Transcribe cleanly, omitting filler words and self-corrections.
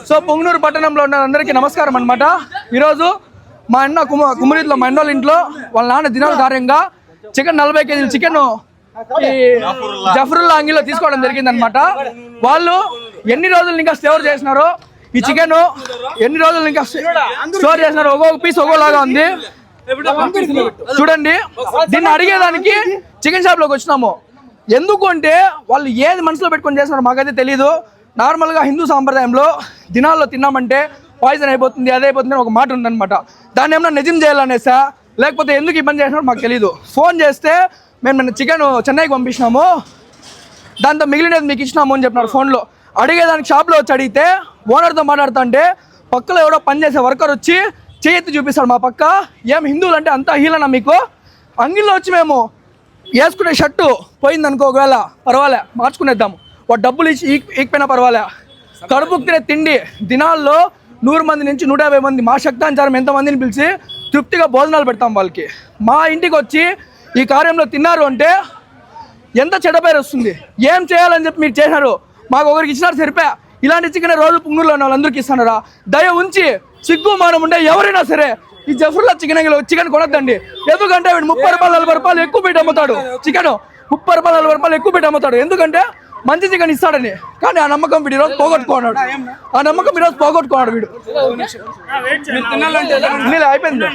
So Punganur పట్టణంలో ఉన్న అందరికీ నమస్కారం అన్నమాట. ఈరోజు మా అన్న కుమరీలో మా అన్నోళ్ళ ఇంట్లో వాళ్ళ నాన్న దినాల కార్యంగా చికెన్ 40 కేజీలు చికెన్ జఫరుల్లా అంగిలో తీసుకోవడం జరిగింది అనమాట. వాళ్ళు ఎన్ని రోజులు ఇంకా స్టోర్ చేసినారో ఈ చికెన్ ఎన్ని రోజులు ఇంకా స్టోర్ చేసినారో ఒక్కొక్క పీస్ ఒక్కోలాగా ఉంది చూడండి. దీన్ని అడిగేదానికి చికెన్ షాప్ లోకి వచ్చినాము. ఎందుకు అంటే వాళ్ళు ఏది మనసులో పెట్టుకొని చేస్తున్నారో మాకైతే తెలీదు. నార్మల్గా హిందూ సాంప్రదాయంలో దినాల్లో తిన్నామంటే పాయిజన్ అయిపోతుంది, అదే అయిపోతుంది ఒక మాట ఉందన్నమాట. దాన్ని ఏమన్నా నిజం చేయాలనేసా లేకపోతే ఎందుకు ఇబ్బంది చేసినారో మాకు తెలీదు. ఫోన్ చేస్తే మేము చికెన్ చెన్నైకి పంపించినాము, దాంతో మిగిలినది మీకు ఇచ్చినాము అని చెప్పినారు ఫోన్లో. అడిగేదానికి షాప్లో వచ్చి అడిగితే ఓనర్తో మాట్లాడుతూ అంటే పక్కలో ఎవడో పనిచేసే వర్కర్ వచ్చి చేయెత్తి చూపిస్తాడు మా పక్క. ఏం హిందువులు అంటే అంతా హీలనా మీకు? అంగిల్లో వచ్చి మేము వేసుకునే షర్టు పోయింది అనుకో, ఒకవేళ పర్వాలే మార్చుకునేద్దాము, వాడు డబ్బులు ఇచ్చి ఈకపోయినా పర్వాలే. కడుపుకు తినే తిండి దినాల్లో 100 మంది నుంచి 150 మంది మా శక్తానుసారం ఎంతమందిని పిలిచి తృప్తిగా భోజనాలు పెడతాం వాళ్ళకి. మా ఇంటికి వచ్చి ఈ కార్యంలో తిన్నారు అంటే ఎంత చెడ్డ పేరు వస్తుంది. ఏం చేయాలని చెప్పి మీరు చేశారు, మాకు ఒకరికి ఇచ్చినారు సరిపే. ఇలాంటి చికెన్ రోజు పుంగూరులో ఉన్న వాళ్ళందరికీ ఇస్తున్నారా? దయ ఉంచి సిగ్గు మానం ఉండే ఎవరైనా సరే ఈ జఫరుల్లా చికెన్ కొనొద్దండి. ఎందుకంటే వీడు 30 రూపాయలు 40 రూపాయలు ఎక్కువ పెట్టి అమ్ముతాడు. చికెన్ 30 రూపాయలు 40 రూపాయలు ఎక్కువ పెట్టి అమ్ముతాడు. ఎందుకంటే మంచి చికెన్ ఇస్తాడని. కానీ ఆ నమ్మకం వీడు ఈరోజు పోగొట్టుకున్నాడు. ఆ నమ్మకం ఈరోజు పోగొట్టుకున్నాడు వీడు. అయిపోయింది.